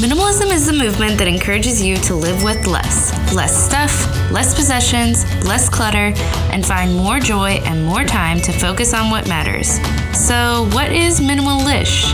Minimalism is the movement that encourages you to live with less. Less stuff, less possessions, less clutter, and find more joy and more time to focus on what matters. So, what is minimalish?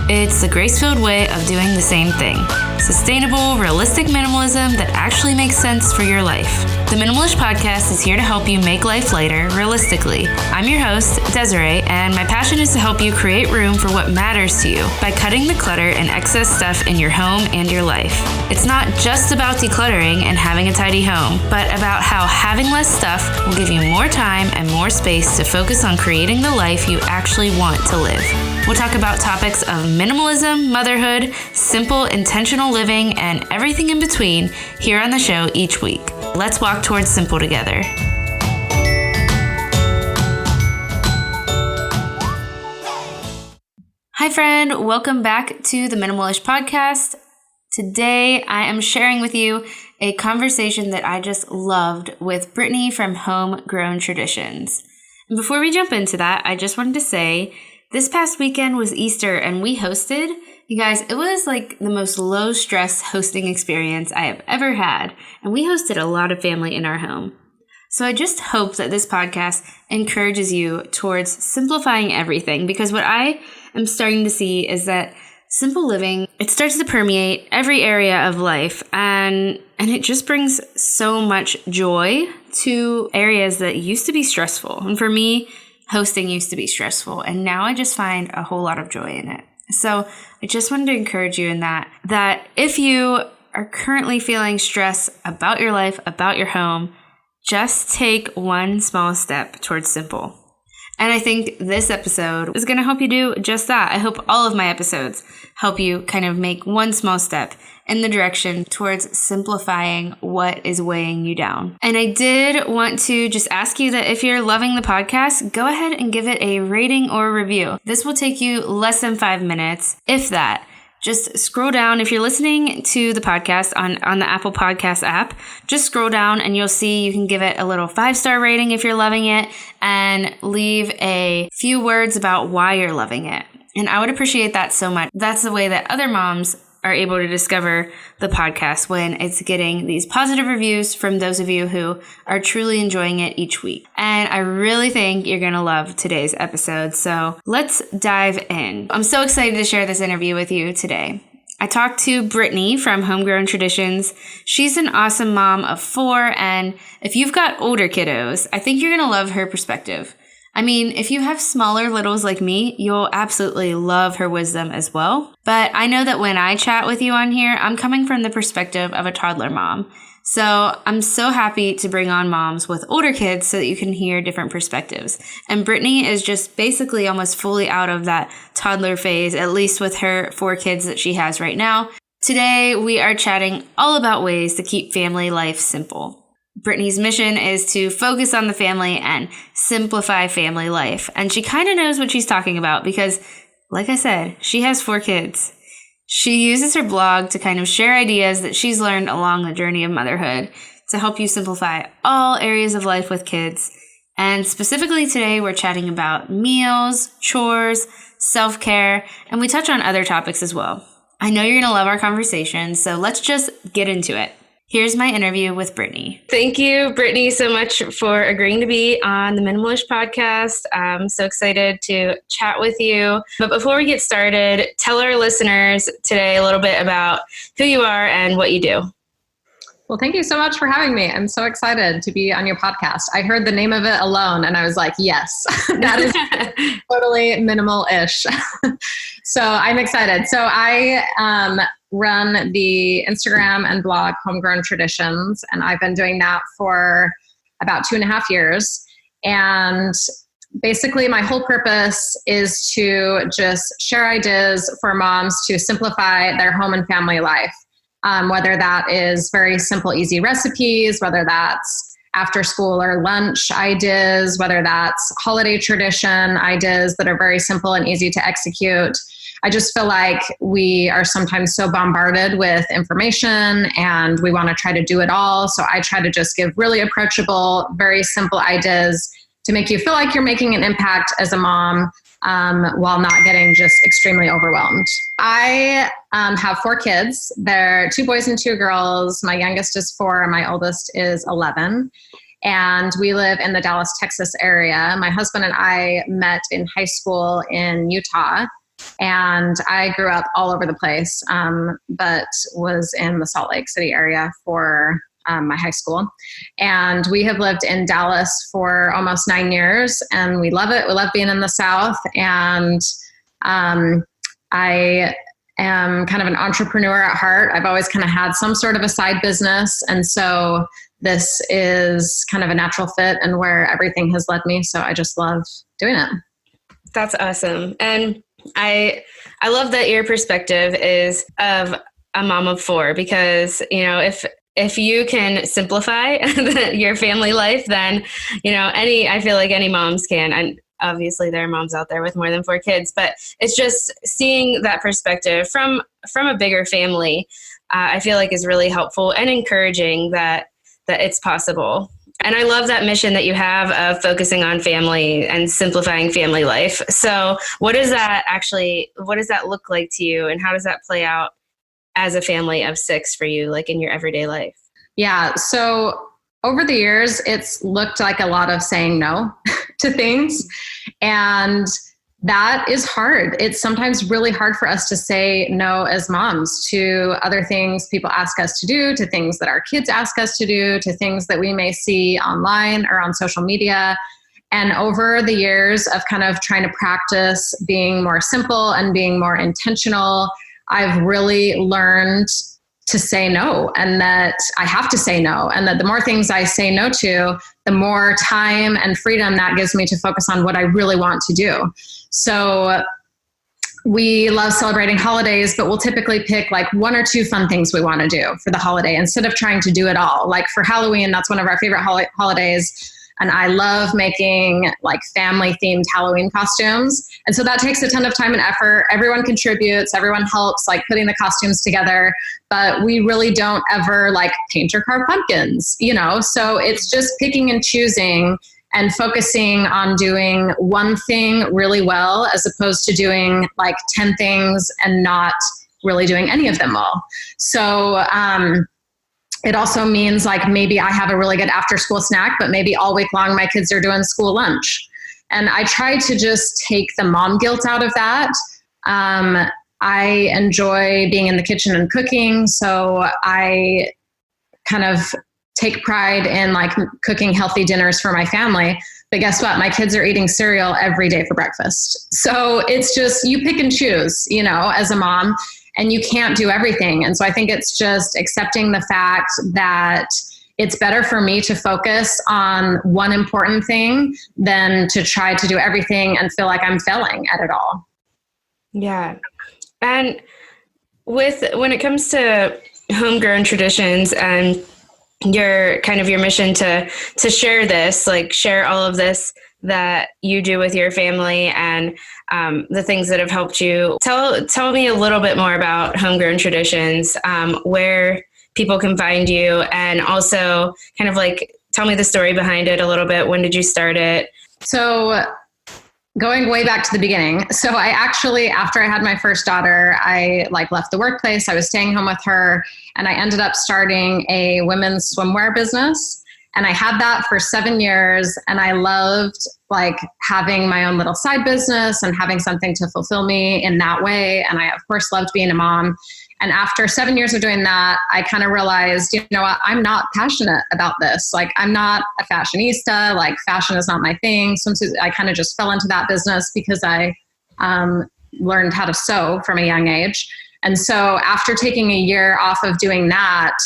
It's a grace-filled way of doing the same thing. Sustainable, realistic minimalism that actually makes sense for your life. The Minimalish Podcast is here to help you make life lighter, realistically. I'm your host, Desiree, and my passion is to help you create room for what matters to you by cutting the clutter and excess stuff in your home and your life. It's not just about decluttering and having a tidy home, but about how having less stuff will give you more time and more space to focus on creating the life you actually want to live. We'll talk about topics of minimalism, motherhood, simple, intentional living, and everything in between here on the show each week. Let's walk towards simple together. Hi, friend. Welcome back to the Minimalish Podcast. Today, I am sharing with you a conversation that I just loved with Brittney from Homegrown Traditions. And before we jump into that, I just wanted to say, this past weekend was Easter and we hosted. You guys, it was like the most low-stress hosting experience I have ever had. And we hosted a lot of family in our home. So I just hope that this podcast encourages you towards simplifying everything, because what I am starting to see is that simple living, it starts to permeate every area of life, and it just brings so much joy to areas that used to be stressful. And for me, hosting used to be stressful, and now I just find a whole lot of joy in it. So I just wanted to encourage you in that if you are currently feeling stress about your life, about your home, just take one small step towards simple. And I think this episode is going to help you do just that. I hope all of my episodes help you kind of make one small step in the direction towards simplifying what is weighing you down. And I did want to just ask you that if you're loving the podcast, go ahead and give it a rating or review. This will take you less than 5 minutes, if that. Just scroll down. If you're listening to the podcast on the Apple Podcast app, just scroll down and you'll see you can give it a little 5-star rating if you're loving it, and leave a few words about why you're loving it. And I would appreciate that so much. That's the way that other moms are able to discover the podcast, when it's getting these positive reviews from those of you who are truly enjoying it each week. And I really think you're going to love today's episode. So let's dive in. I'm so excited to share this interview with you today. I talked to Brittney from Homegrown Traditions. She's an awesome mom of 4, and if you've got older kiddos, I think you're going to love her perspective. I mean, if you have smaller littles like me, you'll absolutely love her wisdom as well. But I know that when I chat with you on here, I'm coming from the perspective of a toddler mom. So I'm so happy to bring on moms with older kids so that you can hear different perspectives. And Brittney is just basically almost fully out of that toddler phase, at least with her 4 kids that she has right now. Today, we are chatting all about ways to keep family life simple. Brittney's mission is to focus on the family and simplify family life. And she kind of knows what she's talking about because, like I said, she has 4 kids. She uses her blog to kind of share ideas that she's learned along the journey of motherhood to help you simplify all areas of life with kids. And specifically today, we're chatting about meals, chores, self-care, and we touch on other topics as well. I know you're going to love our conversation, so let's just get into it. Here's my interview with Brittney. Thank you, Brittney, so much for agreeing to be on the Minimalish Podcast. I'm so excited to chat with you. But before we get started, tell our listeners today a little bit about who you are and what you do. Well, thank you so much for having me. I'm so excited to be on your podcast. I heard the name of it alone and I was like, yes, that is totally minimal-ish. So I'm excited. So I run the Instagram and blog Homegrown Traditions, and I've been doing that for about 2.5 years. And basically my whole purpose is to just share ideas for moms to simplify their home and family life. Whether that is very simple, easy recipes, whether that's after school or lunch ideas, whether that's holiday tradition ideas that are very simple and easy to execute. I just feel like we are sometimes so bombarded with information and we want to try to do it all. So I try to just give really approachable, very simple ideas to make you feel like you're making an impact as a mom, while not getting just extremely overwhelmed. I have 4 kids. They're 2 boys and 2 girls. My youngest is 4, and my oldest is 11. And we live in the Dallas, Texas area. My husband and I met in high school in Utah. And I grew up all over the place, but was in the Salt Lake City area for my high school. And we have lived in Dallas for almost 9 years, and we love it. We love being in the South. And I am kind of an entrepreneur at heart. I've always kind of had some sort of a side business. And so this is kind of a natural fit and where everything has led me. So I just love doing it. That's awesome. And I love that your perspective is of a mom of 4, because, if you can simplify your family life, then, I feel like any moms can. And obviously there are moms out there with more than 4 kids, but it's just seeing that perspective from a bigger family, I feel like is really helpful and encouraging that it's possible. And I love that mission that you have of focusing on family and simplifying family life. So what does that look like to you, and how does that play out as a family of 6 for you, like in your everyday life? Yeah. So over the years, it's looked like a lot of saying no to things. And that is hard. It's sometimes really hard for us to say no as moms to other things people ask us to do, to things that our kids ask us to do, to things that we may see online or on social media. And over the years of kind of trying to practice being more simple and being more intentional, I've really learned to say no, and that I have to say no, and that the more things I say no to, the more time and freedom that gives me to focus on what I really want to do. So we love celebrating holidays, but we'll typically pick like 1 or 2 fun things we want to do for the holiday instead of trying to do it all. Like for Halloween, that's one of our favorite holidays. And I love making like family themed Halloween costumes. And so that takes a ton of time and effort. Everyone contributes, everyone helps like putting the costumes together, but we really don't ever like paint or carve pumpkins, So it's just picking and choosing and focusing on doing one thing really well, as opposed to doing like 10 things and not really doing any of them well. So, it also means like maybe I have a really good after school snack, but maybe all week long my kids are doing school lunch. And I try to just take the mom guilt out of that. I enjoy being in the kitchen and cooking. So I kind of take pride in like cooking healthy dinners for my family. But guess what? My kids are eating cereal every day for breakfast. So it's just, you pick and choose, as a mom. And you can't do everything. And so I think it's just accepting the fact that it's better for me to focus on one important thing than to try to do everything and feel like I'm failing at it all. Yeah. And when it comes to homegrown traditions and your mission to share this, like share all of this that you do with your family and the things that have helped you. Tell me a little bit more about Homegrown Traditions, where people can find you, and also kind of like tell me the story behind it a little bit. When did you start it? So going way back to the beginning. So I actually, after I had my first daughter, I left the workplace. I was staying home with her, and I ended up starting a women's swimwear business. And I had that for 7 years, and I loved having my own little side business and having something to fulfill me in that way. And I, of course, loved being a mom. And after 7 years of doing that, I kind of realized, what, I'm not passionate about this. I'm not a fashionista. Fashion is not my thing. So I kind of just fell into that business because I learned how to sew from a young age. And so after taking a year off of doing that,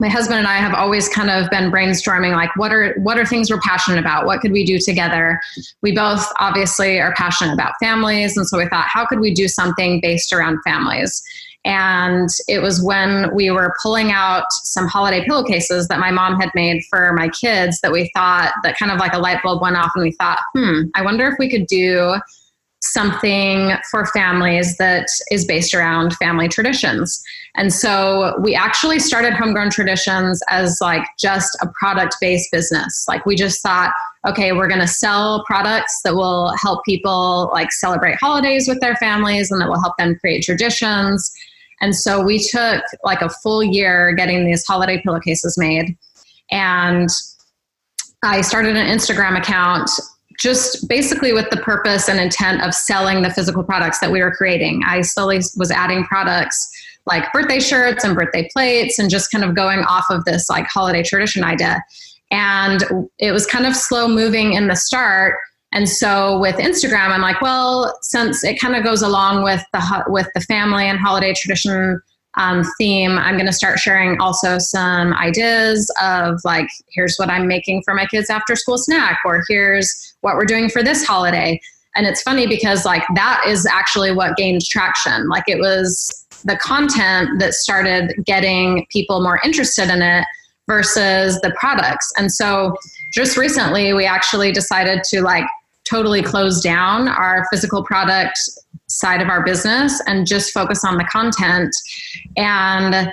my husband and I have always kind of been brainstorming, what are things we're passionate about? What could we do together? We both obviously are passionate about families. And so we thought, how could we do something based around families? And it was when we were pulling out some holiday pillowcases that my mom had made for my kids that we thought that kind of like a light bulb went off, and we thought, I wonder if we could do something for families that is based around family traditions. And so we actually started Homegrown Traditions as just a product-based business. We just thought, okay, we're going to sell products that will help people like celebrate holidays with their families and that will help them create traditions. And so we took like a full year getting these holiday pillowcases made. And I started an Instagram account just basically with the purpose and intent of selling the physical products that we were creating. I slowly was adding products like birthday shirts and birthday plates and just kind of going off of this like holiday tradition idea. And it was kind of slow moving in the start. And so with Instagram, I'm like, well, since it kind of goes along with the family and holiday tradition theme, I'm going to start sharing also some ideas of like, here's what I'm making for my kids after school snack, or here's what we're doing for this holiday. And it's funny because like that is actually what gained traction. Like it was the content that started getting people more interested in it versus the products. And so just recently we actually decided to like totally close down our physical product side of our business and just focus on the content. And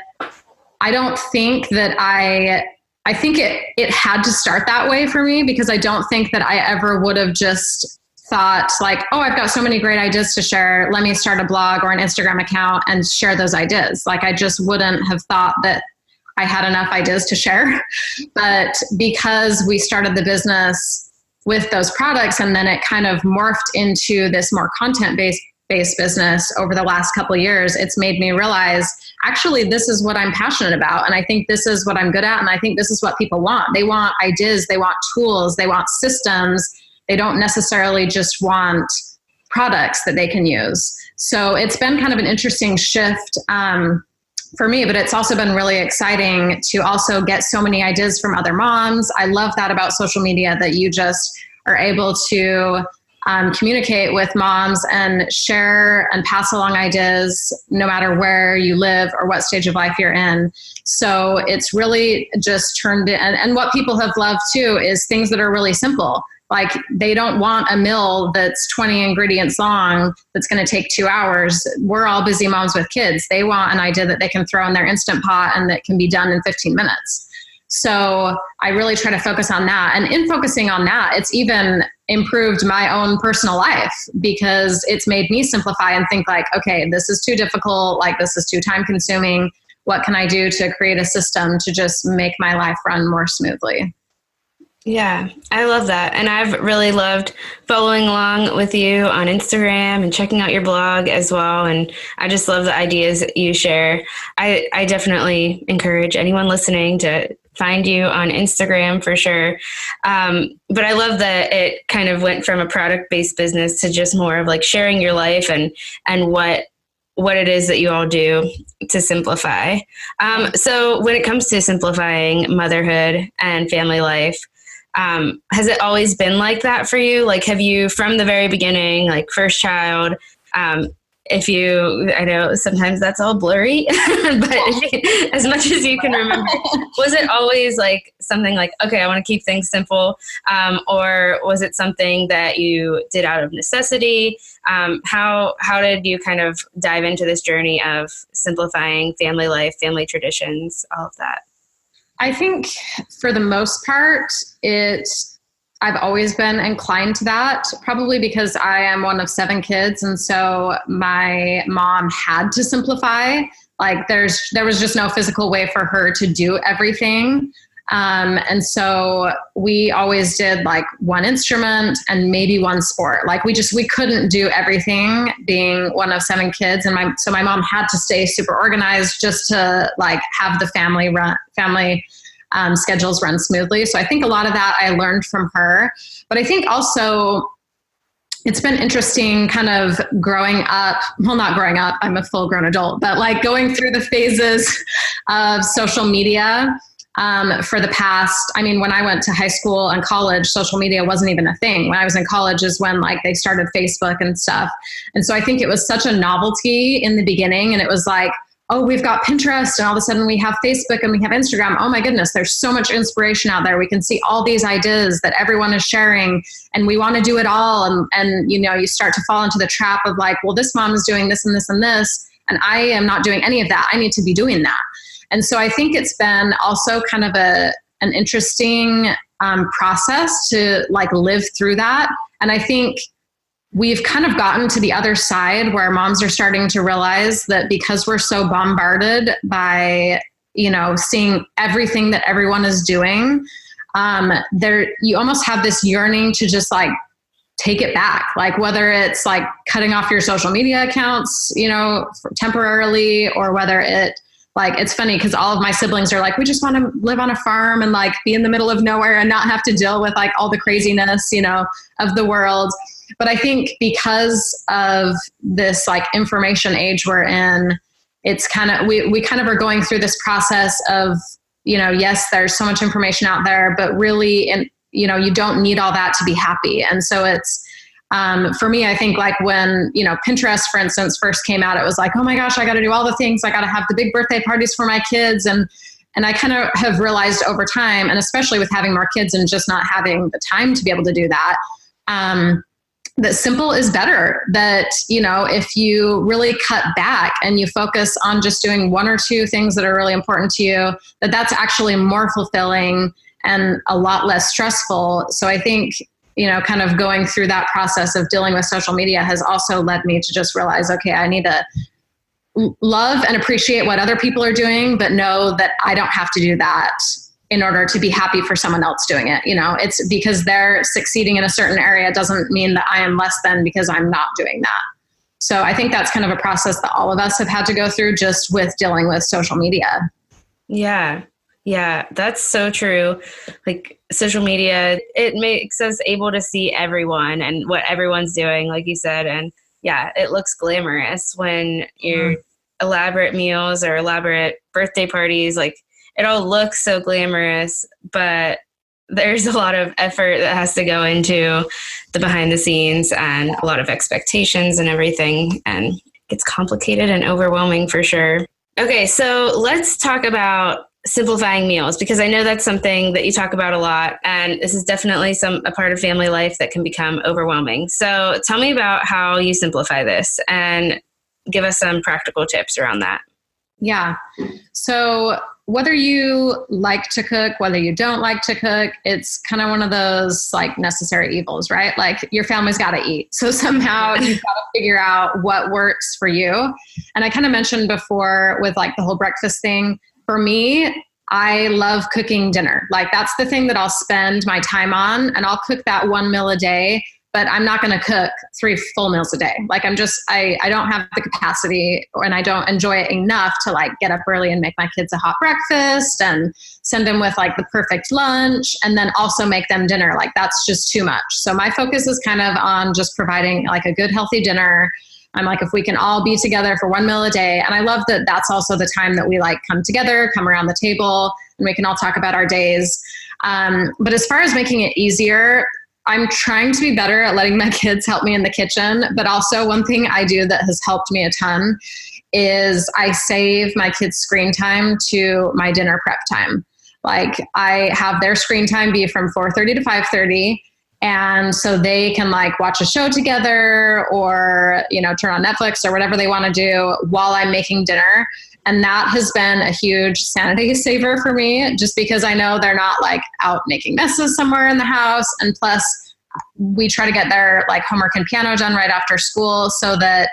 I don't think that I think it had to start that way for me, because I don't think that I ever would have just thought like, oh, I've got so many great ideas to share. Let me start a blog or an Instagram account and share those ideas. Like I just wouldn't have thought that I had enough ideas to share. But because we started the business with those products and then it kind of morphed into this more content-based business over the last couple of years, it's made me realize, actually, this is what I'm passionate about. And I think this is what I'm good at. And I think this is what people want. They want ideas. They want tools. They want systems. They don't necessarily just want products that they can use. So it's been kind of an interesting shift for me, but it's also been really exciting to also get so many ideas from other moms. I love that about social media, that you just are able to communicate with moms and share and pass along ideas no matter where you live or what stage of life you're in. So it's really just turned in, and what people have loved too is things that are really simple. Like they don't want a meal that's 20 ingredients long that's going to take 2 hours. We're all busy moms with kids. They want an idea that they can throw in their Instant Pot and that can be done in 15 minutes. So I really try to focus on that. And in focusing on that, it's even improved my own personal life, because it's made me simplify and think like, okay, this is too difficult. Like this is too time consuming. What can I do to create a system to just make my life run more smoothly? Yeah, I love that. And I've really loved following along with you on Instagram and checking out your blog as well. And I just love the ideas that you share. I definitely encourage anyone listening to find you on Instagram for sure. But I love that it kind of went from a product-based business to just more of like sharing your life and what it is that you all do to simplify. So when it comes to simplifying motherhood and family life, has it always been like that for you? Like, have you from the very beginning, like first child, I know sometimes that's all blurry, but as much as you can remember, was it always like something like, okay, I want to keep things simple? Or was it something that you did out of necessity? How did you kind of dive into this journey of simplifying family life, family traditions, all of that? I think for the most part, I've always been inclined to that, probably because I am one of 7 kids. And so my mom had to simplify. Like there was just no physical way for her to do everything. And so we always did like one instrument and maybe one sport. Like we couldn't do everything, being one of 7 kids. And so my mom had to stay super organized just to like have the family schedules run smoothly. So I think a lot of that I learned from her, but I think also it's been interesting kind of growing up, well, not growing up, I'm a full grown adult, but like going through the phases of social media for the past, when I went to high school and college, social media wasn't even a thing. When I was in college is when like they started Facebook and stuff. And so I think it was such a novelty in the beginning, and it was like, oh, we've got Pinterest and all of a sudden we have Facebook and we have Instagram. Oh my goodness, there's so much inspiration out there. We can see all these ideas that everyone is sharing and we want to do it all. And you start to fall into the trap of like, well, this mom is doing this and this and this, and I am not doing any of that. I need to be doing that. And so I think it's been also kind of an interesting process to like live through that. And I think we've kind of gotten to the other side where moms are starting to realize that because we're so bombarded by, seeing everything that everyone is doing, you almost have this yearning to just like take it back. Like whether it's like cutting off your social media accounts, temporarily, or whether it's funny because all of my siblings are like, we just want to live on a farm and like be in the middle of nowhere and not have to deal with like all the craziness, of the world. But I think because of this like information age we're in, it's kind of, we kind of are going through this process of, yes, there's so much information out there, but really, you don't need all that to be happy. And so it's, for me, I think like when, Pinterest, for instance, first came out, it was like, oh my gosh, I got to do all the things. I got to have the big birthday parties for my kids. And I kind of have realized over time, and especially with having more kids and just not having the time to be able to do that, that simple is better. That, if you really cut back and you focus on just doing one or two things that are really important to you, that's actually more fulfilling and a lot less stressful. So I think, kind of going through that process of dealing with social media has also led me to just realize, okay, I need to love and appreciate what other people are doing, but know that I don't have to do that in order to be happy for someone else doing it. It's because they're succeeding in a certain area doesn't mean that I am less than because I'm not doing that. So I think that's kind of a process that all of us have had to go through just with dealing with social media. Yeah. Yeah, that's so true. Like social media, it makes us able to see everyone and what everyone's doing, like you said. And yeah, it looks glamorous when your elaborate meals or elaborate birthday parties, like it all looks so glamorous, but there's a lot of effort that has to go into the behind the scenes and a lot of expectations and everything. And it's complicated and overwhelming for sure. Okay, so let's talk about simplifying meals, because I know that's something that you talk about a lot, and this is definitely a part of family life that can become overwhelming. So tell me about how you simplify this and give us some practical tips around that. Yeah. So whether you like to cook, whether you don't like to cook, it's kind of one of those like necessary evils, right? Like your family's got to eat. So somehow you've got to figure out what works for you. And I kind of mentioned before with like the whole breakfast thing. For me, I love cooking dinner. Like that's the thing that I'll spend my time on, and I'll cook that one meal a day, but I'm not going to cook 3 full meals a day. Like I don't have the capacity, and I don't enjoy it enough to like get up early and make my kids a hot breakfast and send them with like the perfect lunch and then also make them dinner. Like that's just too much. So my focus is kind of on just providing like a good, healthy dinner. I'm like, if we can all be together for one meal a day. And I love that that's also the time that we like come together, come around the table, and we can all talk about our days. But as far as making it easier, I'm trying to be better at letting my kids help me in the kitchen. But also one thing I do that has helped me a ton is I save my kids' screen time to my dinner prep time. Like I have their screen time be from 4:30 to 5:30. And so they can like watch a show together or, turn on Netflix or whatever they want to do while I'm making dinner. And that has been a huge sanity saver for me, just because I know they're not like out making messes somewhere in the house. And plus we try to get their like homework and piano done right after school so that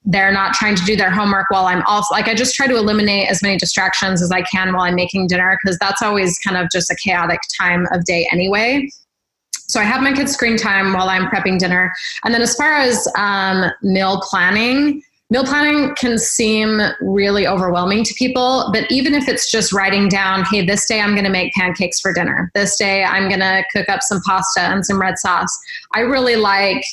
they're not trying to do their homework while I'm also like, I just try to eliminate as many distractions as I can while I'm making dinner, because that's always kind of just a chaotic time of day anyway. So I have my kids' screen time while I'm prepping dinner. And then as far as meal planning can seem really overwhelming to people. But even if it's just writing down, hey, this day I'm going to make pancakes for dinner. This day I'm going to cook up some pasta and some red sauce. I really like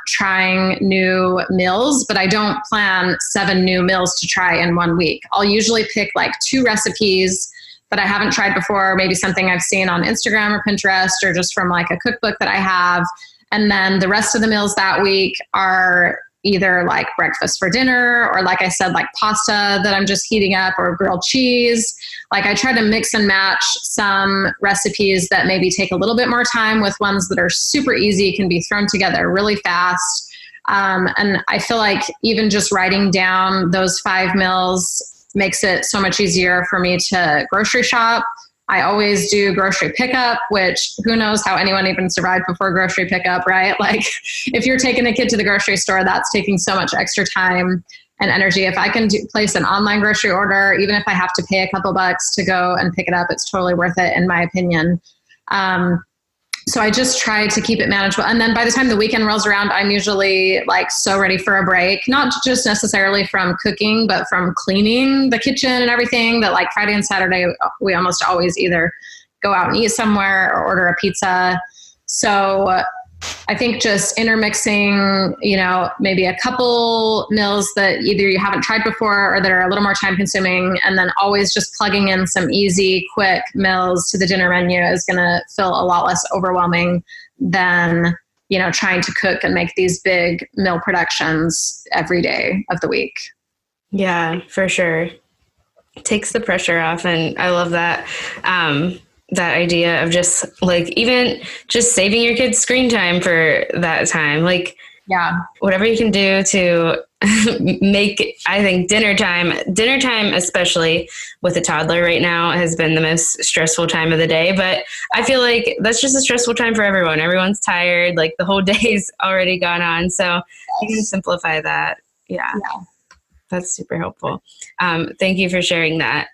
trying new meals, but I don't plan 7 new meals to try in 1 week. I'll usually pick like 2 recipes that I haven't tried before, maybe something I've seen on Instagram or Pinterest or just from like a cookbook that I have. And then the rest of the meals that week are either like breakfast for dinner or like I said, like pasta that I'm just heating up or grilled cheese. Like I try to mix and match some recipes that maybe take a little bit more time with ones that are super easy, can be thrown together really fast. And I feel like even just writing down those 5 meals makes it so much easier for me to grocery shop I always do grocery pickup, which who knows how anyone even survived before grocery pickup, right? Like if you're taking a kid to the grocery store, that's taking so much extra time and energy. If I can place an online grocery order, even if I have to pay a couple bucks to go and pick it up, it's totally worth it in my opinion. So I just try to keep it manageable. And then by the time the weekend rolls around, I'm usually like so ready for a break, not just necessarily from cooking, but from cleaning the kitchen and everything, that like Friday and Saturday, we almost always either go out and eat somewhere or order a pizza. So I think just intermixing, maybe a couple meals that either you haven't tried before or that are a little more time consuming, and then always just plugging in some easy, quick meals to the dinner menu is going to feel a lot less overwhelming than, trying to cook and make these big meal productions every day of the week. Yeah, for sure. It takes the pressure off. And I love that. That idea of just like, even just saving your kids screen time for that time, like whatever you can do to make, I think dinner time, especially with a toddler right now, has been the most stressful time of the day. But I feel like that's just a stressful time for everyone. Everyone's tired, like the whole day's already gone on. So you can simplify that. Yeah. That's super helpful. Thank you for sharing that.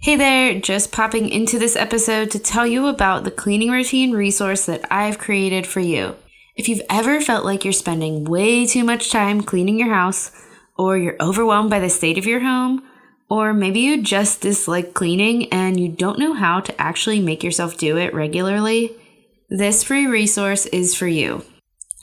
Hey there, just popping into this episode to tell you about the cleaning routine resource that I've created for you. If you've ever felt like you're spending way too much time cleaning your house, or you're overwhelmed by the state of your home, or maybe you just dislike cleaning and you don't know how to actually make yourself do it regularly, this free resource is for you.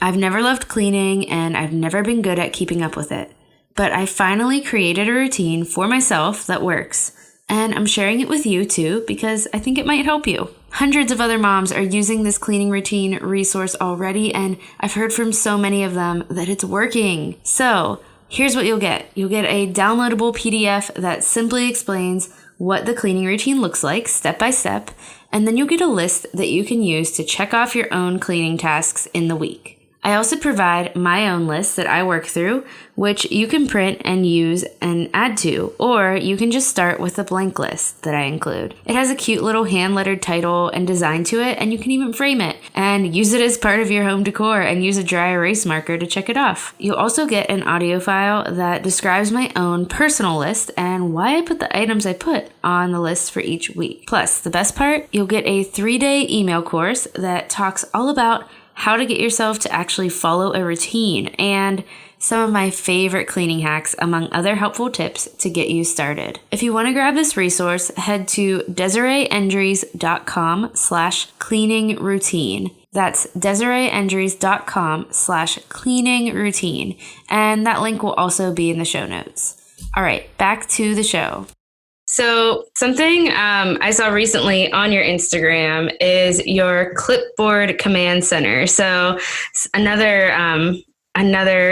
I've never loved cleaning and I've never been good at keeping up with it, but I finally created a routine for myself that works. And I'm sharing it with you too, because I think it might help you. Hundreds of other moms are using this cleaning routine resource already, and I've heard from so many of them that it's working. So here's what you'll get. You'll get a downloadable PDF that simply explains what the cleaning routine looks like step by step, and then you'll get a list that you can use to check off your own cleaning tasks in the week. I also provide my own list that I work through, which you can print and use and add to, or you can just start with a blank list that I include. It has a cute little hand-lettered title and design to it, and you can even frame it and use it as part of your home decor and use a dry erase marker to check it off. You'll also get an audio file that describes my own personal list and why I put the items I put on the list for each week. Plus, the best part, you'll get a 3-day email course that talks all about how to get yourself to actually follow a routine, and some of my favorite cleaning hacks, among other helpful tips to get you started. If you want to grab this resource, head to DesireeEndries.com/cleaning routine. That's DesireeEndries.com/cleaning routine. And that link will also be in the show notes. All right, back to the show. So something I saw recently on your Instagram is your Clipboard command center. So another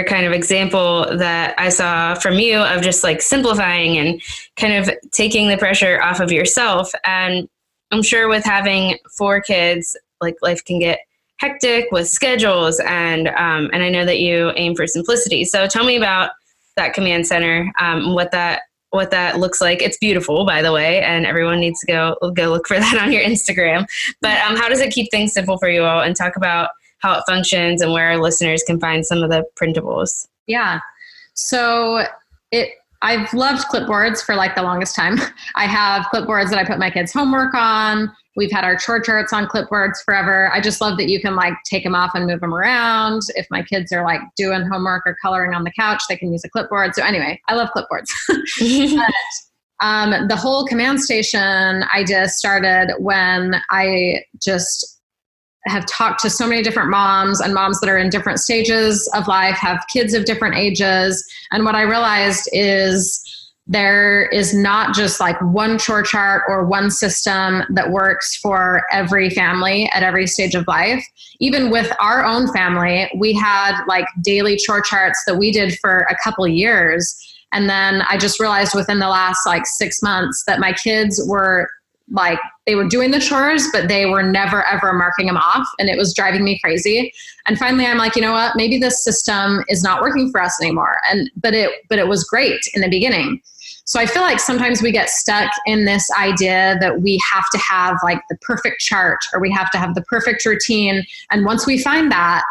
kind of example that I saw from you of just like simplifying and kind of taking the pressure off of yourself. And I'm sure with having 4 kids, like life can get hectic with schedules, and I know that you aim for simplicity. So tell me about that command center, what that looks like. It's beautiful, by the way, and everyone needs to go look for that on your Instagram. But how does it keep things simple for you all, and talk about how it functions and where our listeners can find some of the printables? Yeah. So I've loved clipboards for like the longest time. I have clipboards that I put my kids' homework on. We've had our chore charts on clipboards forever. I just love that you can like take them off and move them around. If my kids are like doing homework or coloring on the couch, they can use a clipboard. So anyway, I love clipboards. But, the whole command station I just started when I just have talked to so many different moms, and moms that are in different stages of life, have kids of different ages. And what I realized is there is not just like one chore chart or one system that works for every family at every stage of life. Even with our own family, we had like daily chore charts that we did for a couple years. And then I just realized within the last like 6 months that my kids were like, they were doing the chores, but they were never, ever marking them off. And it was driving me crazy. And finally, I'm like, you know what, maybe this system is not working for us anymore. But it was great in the beginning. So I feel like sometimes we get stuck in this idea that we have to have like the perfect chart or we have to have the perfect routine. And once we find that,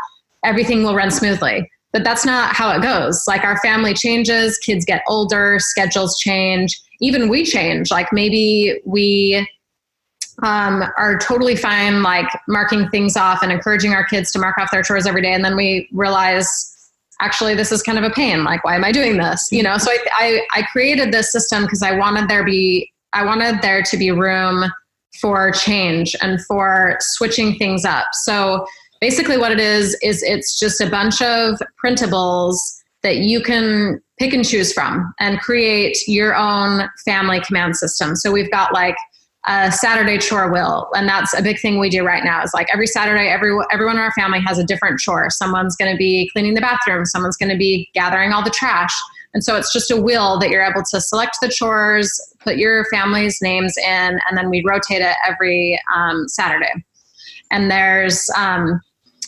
everything will run smoothly. But that's not how it goes. Like our family changes, kids get older, schedules change, even we change. Like maybe we are totally fine, like marking things off and encouraging our kids to mark off their chores every day. And then we realize, actually, this is kind of a pain. Like, why am I doing this? You know, so I created this system because I wanted there to be room for change and for switching things up. So basically what it is it's just a bunch of printables that you can pick and choose from and create your own family command system. So we've got like a Saturday chore wheel. And that's a big thing we do right now is like every Saturday, everyone in our family has a different chore. Someone's going to be cleaning the bathroom. Someone's going to be gathering all the trash. And so it's just a wheel that you're able to select the chores, put your family's names in, and then we rotate it every Saturday. And there's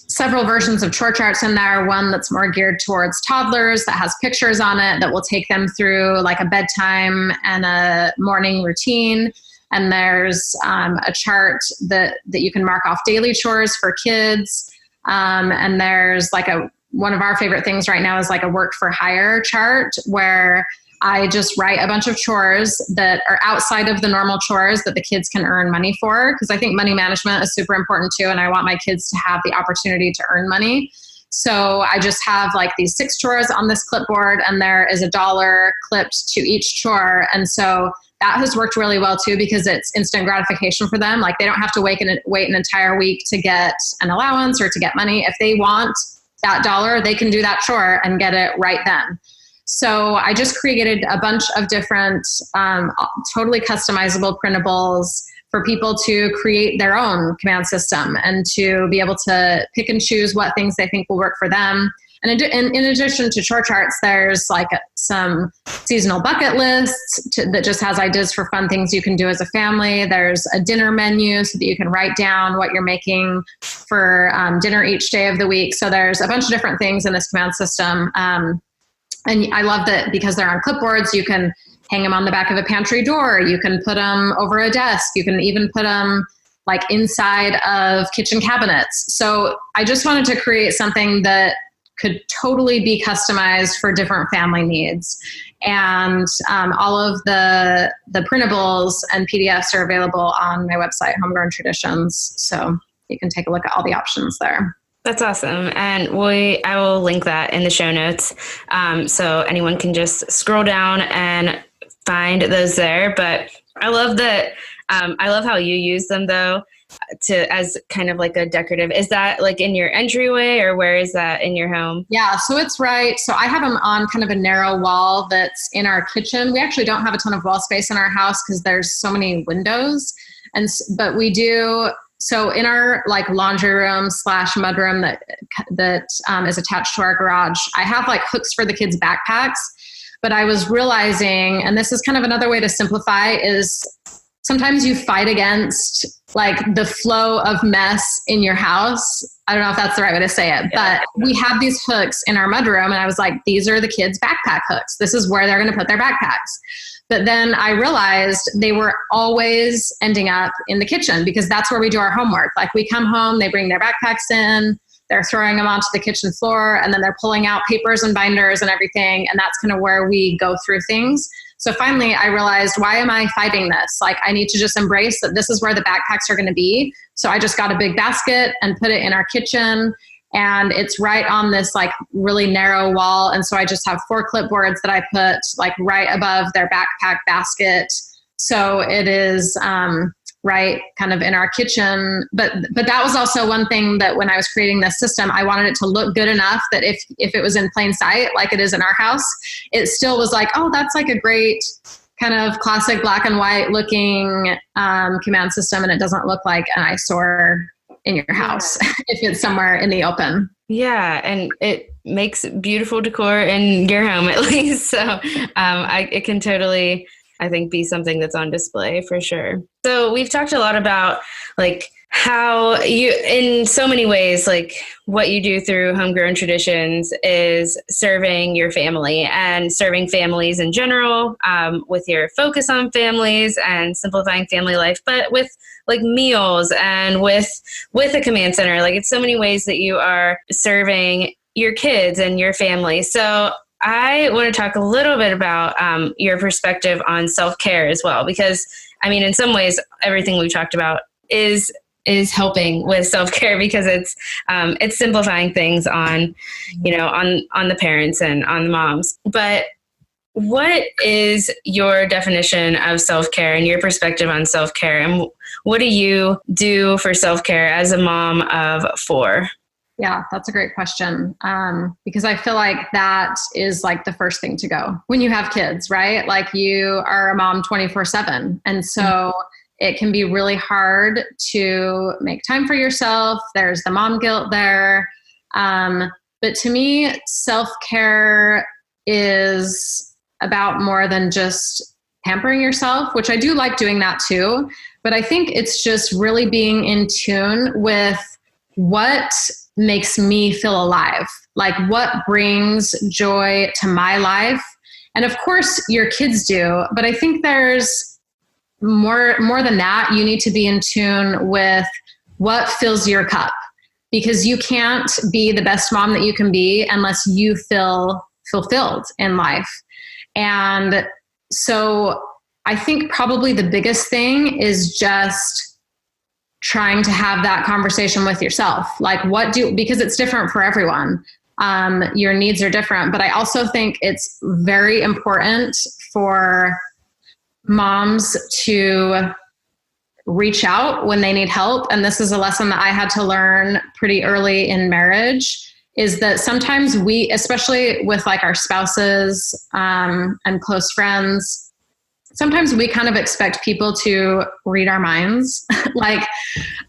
several versions of chore charts in there. One that's more geared towards toddlers that has pictures on it that will take them through like a bedtime and a morning routine. And there's a chart that you can mark off daily chores for kids. And there's like one of our favorite things right now is like a work for hire chart where I just write a bunch of chores that are outside of the normal chores that the kids can earn money for. Because I think money management is super important too. And I want my kids to have the opportunity to earn money. So I just have like these 6 chores on this clipboard and there is $1 clipped to each chore. And so that has worked really well too, because it's instant gratification for them. Like they don't have to wait an entire week to get an allowance or to get money. If they want that $1, they can do that chore and get it right then. So I just created a bunch of different totally customizable printables for people to create their own command system and to be able to pick and choose what things they think will work for them. And in addition to chore charts, there's like some seasonal bucket lists that just has ideas for fun things you can do as a family. There's a dinner menu so that you can write down what you're making for dinner each day of the week. So there's a bunch of different things in this command system. And I love that because they're on clipboards, you can hang them on the back of a pantry door. You can put them over a desk. You can even put them like inside of kitchen cabinets. So I just wanted to create something that could totally be customized for different family needs. And all of the printables and PDFs are available on my website, Homegrown Traditions. So you can take a look at all the options there. That's awesome. And I will link that in the show notes. So anyone can just scroll down and find those there. But I love that. I love how you use them though, as kind of like a decorative. Is that like in your entryway or where is that in your home? Yeah, so it's right. So I have them on kind of a narrow wall that's in our kitchen. We actually don't have a ton of wall space in our house because there's so many windows. But we do. So in our like laundry room / mudroom that is attached to our garage, I have like hooks for the kids' backpacks. But I was realizing, and this is kind of another way to simplify, is sometimes you fight against like the flow of mess in your house. I don't know if that's the right way to say it, but we have these hooks in our mudroom and I was like, these are the kids' backpack hooks. This is where they're going to put their backpacks. But then I realized they were always ending up in the kitchen because that's where we do our homework. Like we come home, they bring their backpacks in, they're throwing them onto the kitchen floor and then they're pulling out papers and binders and everything. And that's kind of where we go through things. So finally I realized, why am I fighting this? Like I need to just embrace that this is where the backpacks are going to be. So I just got a big basket and put it in our kitchen and it's right on this like really narrow wall. And so I just have 4 clipboards that I put like right above their backpack basket. So it is right kind of in our kitchen. But that was also one thing that when I was creating this system, I wanted it to look good enough that if it was in plain sight, like it is in our house, it still was like, oh, that's like a great kind of classic black and white looking command system. And it doesn't look like an eyesore in your house if it's somewhere in the open. Yeah. And it makes beautiful decor in your home at least. So it can totally, I think, be something that's on display for sure. So we've talked a lot about like how you, in so many ways, like what you do through Homegrown Traditions is serving your family and serving families in general, with your focus on families and simplifying family life, but with like meals and with a command center. Like it's so many ways that you are serving your kids and your family. So I want to talk a little bit about your perspective on self-care as well, because I mean, in some ways, everything we talked about is helping with self-care, because it's simplifying things on, on the parents and on the moms. But what is your definition of self-care and your perspective on self-care? And what do you do for self-care as a mom of 4? Yeah, that's a great question. Because I feel like that is like the first thing to go when you have kids, right? Like you are a mom 24/7. And so it can be really hard to make time for yourself. There's the mom guilt there. But to me, self-care is about more than just pampering yourself, which I do like doing that too. But I think it's just really being in tune with what makes me feel alive, like what brings joy to my life. And of course your kids do, but I think there's more than that. You need to be in tune with what fills your cup, because you can't be the best mom that you can be unless you feel fulfilled in life. And so I think probably the biggest thing is just trying to have that conversation with yourself. Like because it's different for everyone. Your needs are different, but I also think it's very important for moms to reach out when they need help. And this is a lesson that I had to learn pretty early in marriage, is that sometimes we, especially with like our spouses, and close friends, sometimes we kind of expect people to read our minds. Like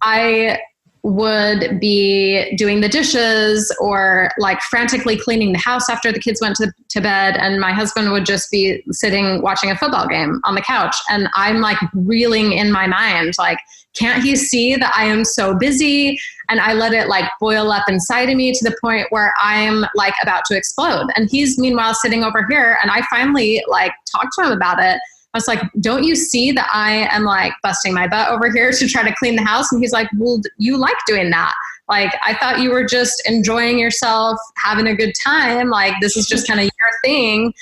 I would be doing the dishes or like frantically cleaning the house after the kids went to bed, and my husband would just be sitting watching a football game on the couch, and I'm like reeling in my mind, like, can't he see that I am so busy? And I let it like boil up inside of me to the point where I'm like about to explode, and he's meanwhile sitting over here. And I finally like talked to him about it. I was like, don't you see that I am like busting my butt over here to try to clean the house? And he's like, well, you like doing that. Like, I thought you were just enjoying yourself, having a good time. Like, this is just kind of your thing.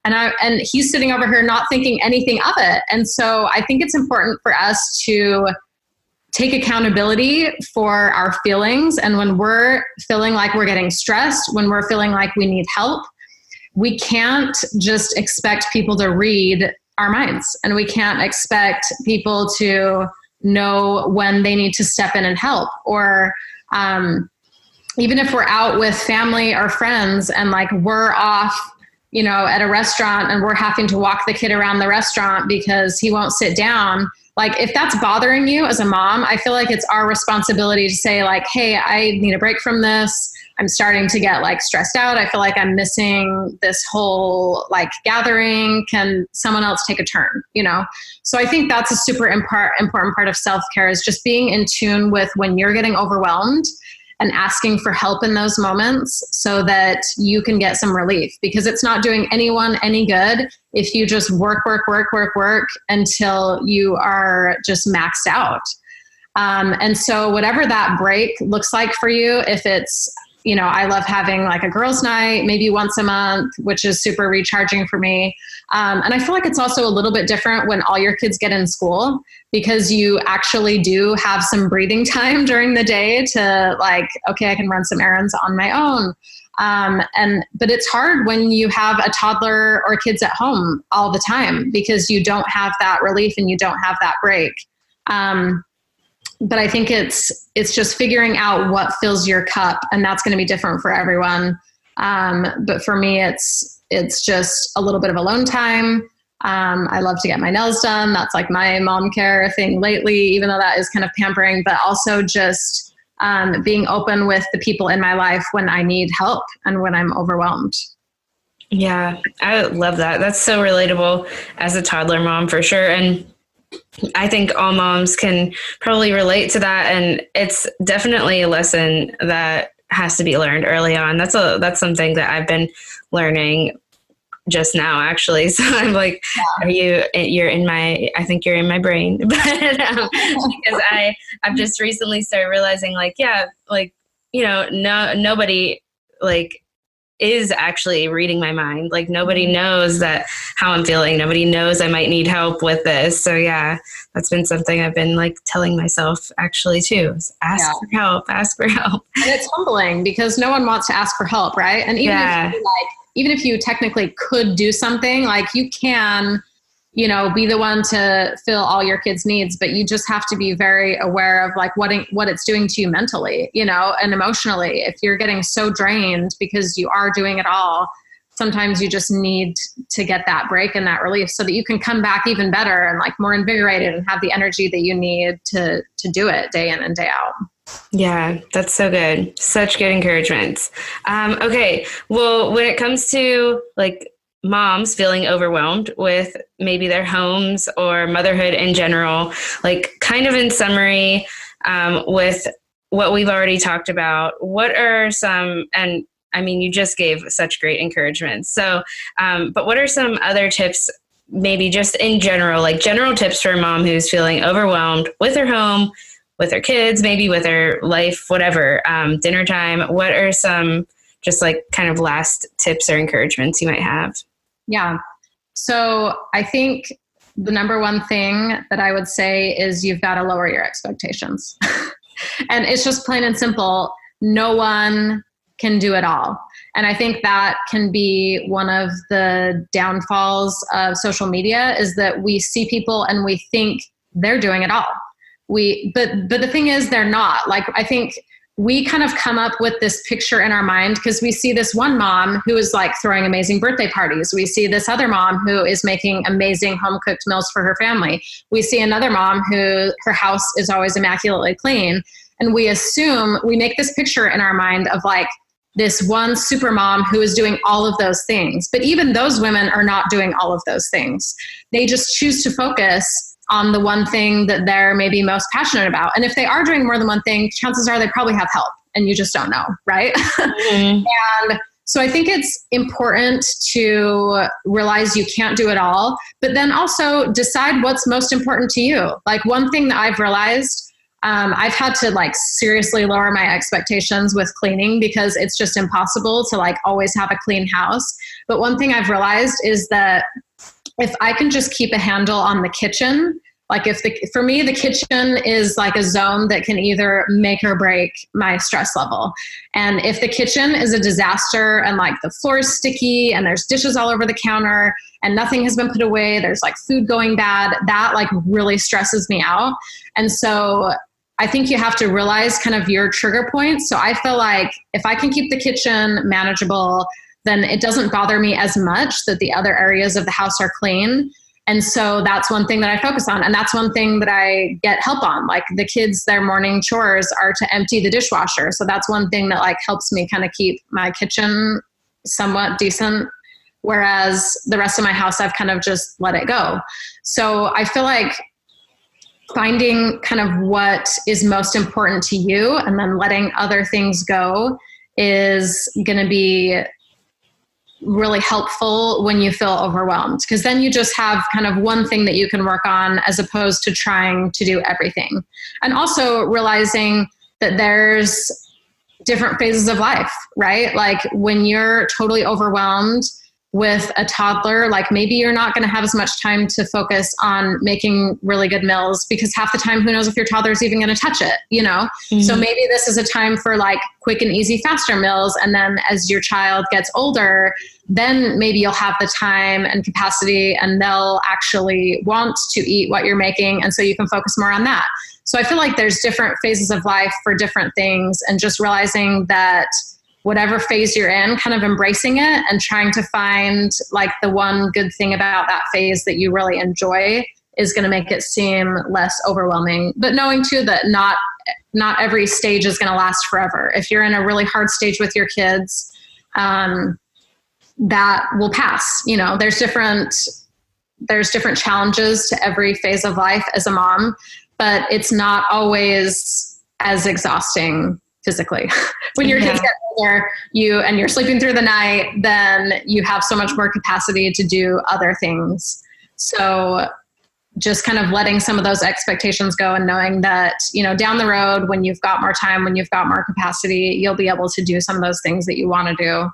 And he's sitting over here not thinking anything of it. And so I think it's important for us to take accountability for our feelings. And when we're feeling like we're getting stressed, when we're feeling like we need help, we can't just expect people to read our minds, and we can't expect people to know when they need to step in and help. Or even if we're out with family or friends and like we're off, at a restaurant and we're having to walk the kid around the restaurant because he won't sit down. Like if that's bothering you as a mom, I feel like it's our responsibility to say like, hey, I need a break from this. I'm starting to get like stressed out. I feel like I'm missing this whole like gathering. Can someone else take a turn? So I think that's a super important part of self-care, is just being in tune with when you're getting overwhelmed and asking for help in those moments so that you can get some relief, because it's not doing anyone any good if you just work until you are just maxed out. And so whatever that break looks like for you, if it's, I love having like a girls' night, maybe once a month, which is super recharging for me. And I feel like it's also a little bit different when all your kids get in school, because you actually do have some breathing time during the day to like, okay, I can run some errands on my own. But it's hard when you have a toddler or kids at home all the time, because you don't have that relief and you don't have that break. But I think it's just figuring out what fills your cup, and that's going to be different for everyone. But for me, it's just a little bit of alone time. I love to get my nails done. That's like my mom care thing lately, even though that is kind of pampering, but also just being open with the people in my life when I need help and when I'm overwhelmed. Yeah, I love that. That's so relatable as a toddler mom for sure. And I think all moms can probably relate to that. And it's definitely a lesson that has to be learned early on. That's something that I've been learning just now, actually. So I'm like, you're in my, I think you're in my brain, but because I've just recently started realizing like, yeah, like, nobody like is actually reading my mind. Like nobody knows that how I'm feeling. Nobody knows I might need help with this. So yeah, that's been something I've been like telling myself actually too. Ask for help. And it's humbling because no one wants to ask for help, right? And even if you technically could do something, like you can, be the one to fill all your kids' needs, but you just have to be very aware of like what it's doing to you mentally, and emotionally. If you're getting so drained because you are doing it all, sometimes you just need to get that break and that relief so that you can come back even better and like more invigorated and have the energy that you need to do it day in and day out. Yeah, that's so good. Such good encouragements. Okay. Well, when it comes to like moms feeling overwhelmed with maybe their homes or motherhood in general, like kind of in summary, with what we've already talked about, what are some, and I mean, you just gave such great encouragement. So, but what are some other tips, maybe just in general, like general tips for a mom who's feeling overwhelmed with her home, with her kids, maybe with her life, whatever, dinner time? What are some just like kind of last tips or encouragements you might have? Yeah. So I think the number one thing that I would say is you've got to lower your expectations. And it's just plain and simple. No one can do it all. And I think that can be one of the downfalls of social media, is that we see people and we think they're doing it all. But the thing is, they're not. Like, I think we kind of come up with this picture in our mind because we see this one mom who is like throwing amazing birthday parties. We see this other mom who is making amazing home cooked meals for her family. We see another mom who her house is always immaculately clean. And we make this picture in our mind of like this one super mom who is doing all of those things. But even those women are not doing all of those things. They just choose to focus on the one thing that they're maybe most passionate about. And if they are doing more than one thing, chances are they probably have help and you just don't know, right? Mm-hmm. And so I think it's important to realize you can't do it all, but then also decide what's most important to you. Like one thing that I've realized, I've had to like seriously lower my expectations with cleaning because it's just impossible to like always have a clean house. But one thing I've realized is that if I can just keep a handle on the kitchen, like for me, the kitchen is like a zone that can either make or break my stress level. And if the kitchen is a disaster and like the floor is sticky and there's dishes all over the counter and nothing has been put away, there's like food going bad, that like really stresses me out. And so I think you have to realize kind of your trigger points. So I feel like if I can keep the kitchen manageable, then it doesn't bother me as much that the other areas of the house are clean. And so that's one thing that I focus on. And that's one thing that I get help on. Like the kids, their morning chores are to empty the dishwasher. So that's one thing that like helps me kind of keep my kitchen somewhat decent. Whereas the rest of my house, I've kind of just let it go. So I feel like finding kind of what is most important to you and then letting other things go is going to be really helpful when you feel overwhelmed, because then you just have kind of one thing that you can work on as opposed to trying to do everything. And also realizing that there's different phases of life, right? Like when you're totally overwhelmed with a toddler, like maybe you're not going to have as much time to focus on making really good meals because half the time, who knows if your toddler is even going to touch it, Mm-hmm. So maybe this is a time for like quick and easy, faster meals. And then as your child gets older, then maybe you'll have the time and capacity and they'll actually want to eat what you're making. And so you can focus more on that. So I feel like there's different phases of life for different things, and just realizing that whatever phase you're in, kind of embracing it and trying to find like the one good thing about that phase that you really enjoy is going to make it seem less overwhelming. But knowing too that not every stage is going to last forever. If you're in a really hard stage with your kids, that will pass. There's different there's different challenges to every phase of life as a mom, but it's not always as exhausting physically. When your kids get older, you're sleeping through the night, then you have so much more capacity to do other things. So just kind of letting some of those expectations go and knowing that, down the road, when you've got more time, when you've got more capacity, you'll be able to do some of those things that you want to do,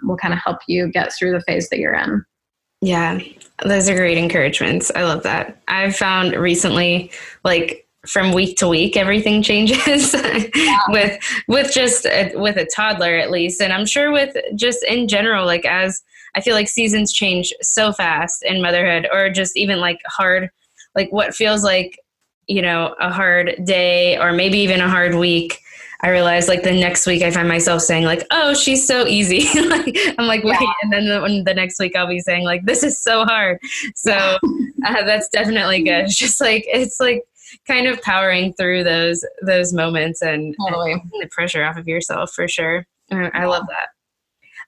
will kind of help you get through the phase that you're in. Yeah, those are great encouragements. I love that. I've found recently, like, from week to week, everything changes with a toddler, at least. And I'm sure with just in general, like, as I feel like seasons change so fast in motherhood, or just even like hard, like what feels like, a hard day or maybe even a hard week. I realize like the next week I find myself saying like, oh, she's so easy. I'm like, wait. And then the next week I'll be saying like, this is so hard. So that's definitely good. It's just like, it's like kind of powering through those moments and taking the pressure off of yourself for sure. I love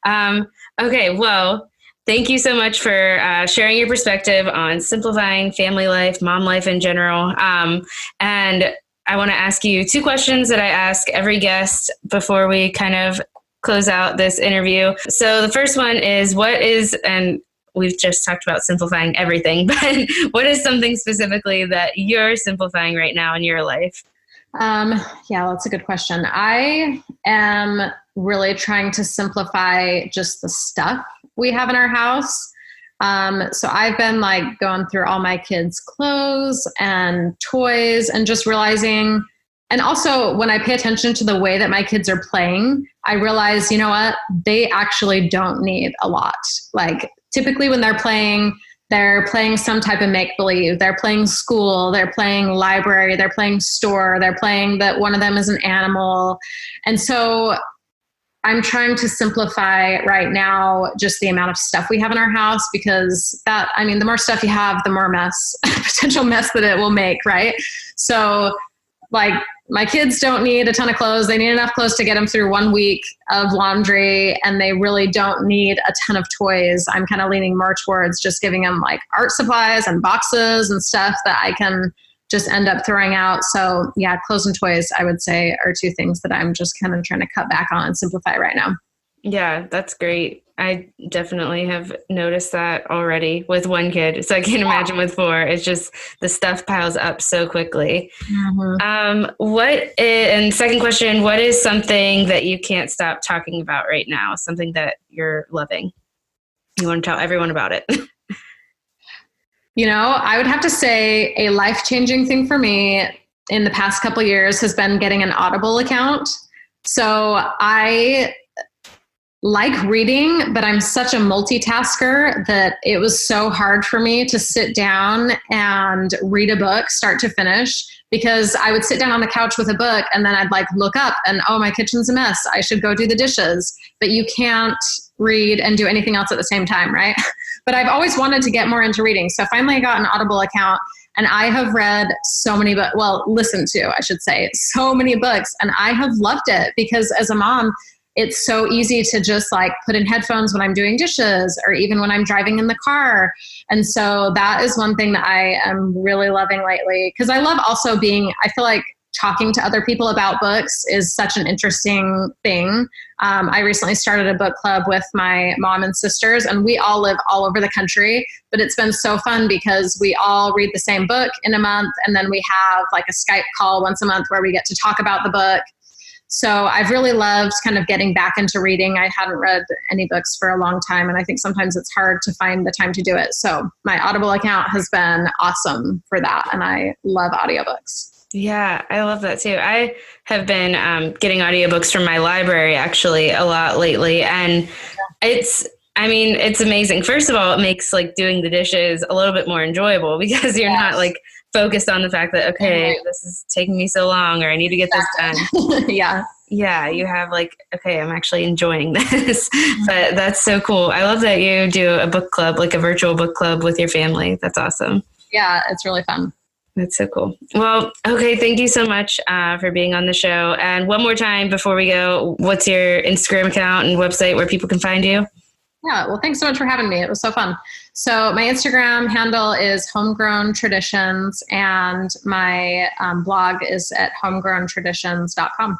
that. Okay. Well, thank you so much for sharing your perspective on simplifying family life, mom life in general. And I want to ask you 2 questions that I ask every guest before we kind of close out this interview. So the first one is, and we've just talked about simplifying everything, but what is something specifically that you're simplifying right now in your life? Yeah, that's a good question. I am really trying to simplify just the stuff we have in our house. So I've been like going through all my kids' clothes and toys and just realizing, and also when I pay attention to the way that my kids are playing, I realize, you know what, they actually don't need a lot. Like typically when they're playing some type of make-believe, they're playing school, they're playing library, they're playing store, they're playing that one of them is an animal. And so I'm trying to simplify right now just the amount of stuff we have in our house, because the more stuff you have, the more potential mess that it will make, right? So like my kids don't need a ton of clothes. They need enough clothes to get them through 1 week of laundry, and they really don't need a ton of toys. I'm kind of leaning more towards just giving them like art supplies and boxes and stuff that I can just end up throwing out. So yeah, clothes and toys, I would say, are 2 things that I'm just kind of trying to cut back on and simplify right now. Yeah, that's great. I definitely have noticed that already with 1 kid. So I can't imagine with 4. It's just the stuff piles up so quickly. Mm-hmm. And second question, what is something that you can't stop talking about right now? Something that you're loving? You want to tell everyone about it? I would have to say a life-changing thing for me in the past couple of years has been getting an Audible account. So I like reading, but I'm such a multitasker that it was so hard for me to sit down and read a book start to finish, because I would sit down on the couch with a book and then I'd like look up and, oh, my kitchen's a mess, I should go do the dishes. But you can't read and do anything else at the same time, right? But I've always wanted to get more into reading. So finally I got an Audible account, and I have read so many books, listened to, I should say, so many books. And I have loved it, because as a mom, it's so easy to just like put in headphones when I'm doing dishes or even when I'm driving in the car. And so that is one thing that I am really loving lately, because I love also I feel like talking to other people about books is such an interesting thing. I recently started a book club with my mom and sisters, and we all live all over the country, but it's been so fun because we all read the same book in a month. And then we have like a Skype call once a month where we get to talk about the book. So I've really loved kind of getting back into reading. I hadn't read any books for a long time, and I think sometimes it's hard to find the time to do it. So my Audible account has been awesome for that, and I love audiobooks. Yeah, I love that too. I have been getting audiobooks from my library actually a lot lately, and it's amazing. First of all, it makes like doing the dishes a little bit more enjoyable, because you're not like focused on the fact that, okay, this is taking me so long, or I need to get this done. Yeah, you have like, okay, I'm actually enjoying this. But that's so cool. I love that you do a book club, like a virtual book club with your family. That's awesome. Yeah, it's really fun. That's so cool. Well, okay, thank you so much for being on the show. And one more time before we go, what's your Instagram account and website where people can find you? Yeah, well, thanks so much for having me. It was so fun. So my Instagram handle is Homegrown Traditions, and my blog is at homegrowntraditions.com.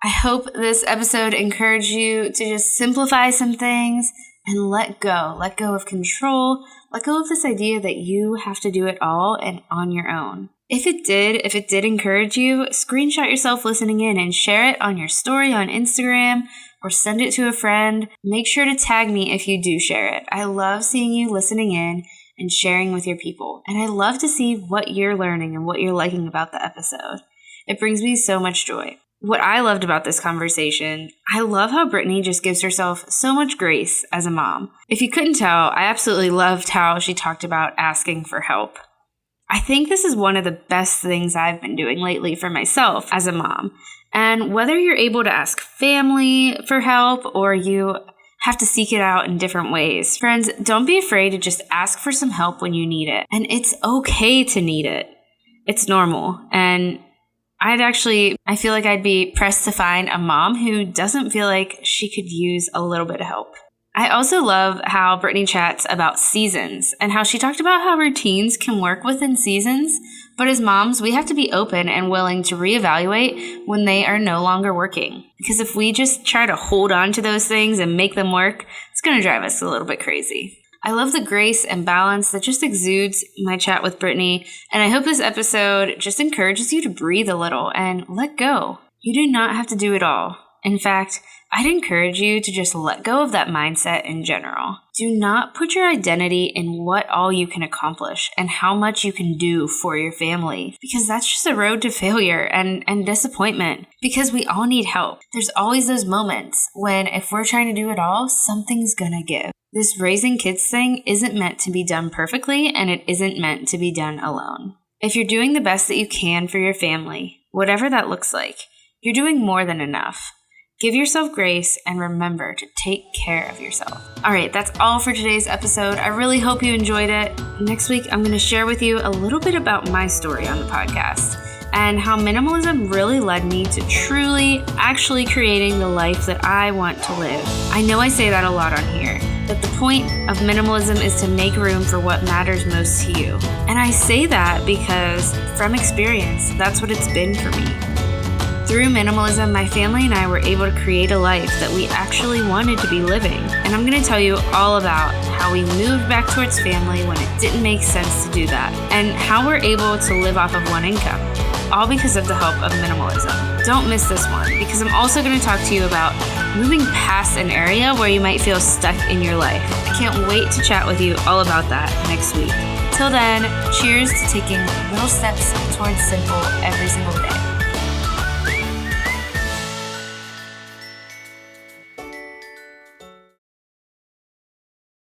I hope this episode encouraged you to just simplify some things and let go of control, let go of this idea that you have to do it all and on your own. If it did encourage you, screenshot yourself listening in and share it on your story on Instagram or send it to a friend. Make sure to tag me if you do share it. I love seeing you listening in and sharing with your people. And I love to see what you're learning and what you're liking about the episode. It brings me so much joy. What I loved about this conversation, I love how Brittney just gives herself so much grace as a mom. If you couldn't tell, I absolutely loved how she talked about asking for help. I think this is one of the best things I've been doing lately for myself as a mom. And whether you're able to ask family for help or you have to seek it out in different ways, friends, don't be afraid to just ask for some help when you need it. And it's okay to need it. It's normal. And I feel like I'd be pressed to find a mom who doesn't feel like she could use a little bit of help. I also love how Brittney chats about seasons and how she talked about how routines can work within seasons, but as moms, we have to be open and willing to reevaluate when they are no longer working. Because if we just try to hold on to those things and make them work, it's going to drive us a little bit crazy. I love the grace and balance that just exudes my chat with Brittney, and I hope this episode just encourages you to breathe a little and let go. You do not have to do it all. In fact, I'd encourage you to just let go of that mindset in general. Do not put your identity in what all you can accomplish and how much you can do for your family, because that's just a road to failure and disappointment, because we all need help. There's always those moments when if we're trying to do it all, something's gonna give. This raising kids thing isn't meant to be done perfectly, and it isn't meant to be done alone. If you're doing the best that you can for your family, whatever that looks like, you're doing more than enough. Give yourself grace and remember to take care of yourself. All right, that's all for today's episode. I really hope you enjoyed it. Next week, I'm going to share with you a little bit about my story on the podcast and how minimalism really led me to truly actually creating the life that I want to live. I know I say that a lot on here, but the point of minimalism is to make room for what matters most to you. And I say that because from experience, that's what it's been for me. Through minimalism, my family and I were able to create a life that we actually wanted to be living. And I'm going to tell you all about how we moved back towards family when it didn't make sense to do that, and how we're able to live off of one income, all because of the help of minimalism. Don't miss this one, because I'm also going to talk to you about moving past an area where you might feel stuck in your life. I can't wait to chat with you all about that next week. Till then, cheers to taking little steps towards simple every single day.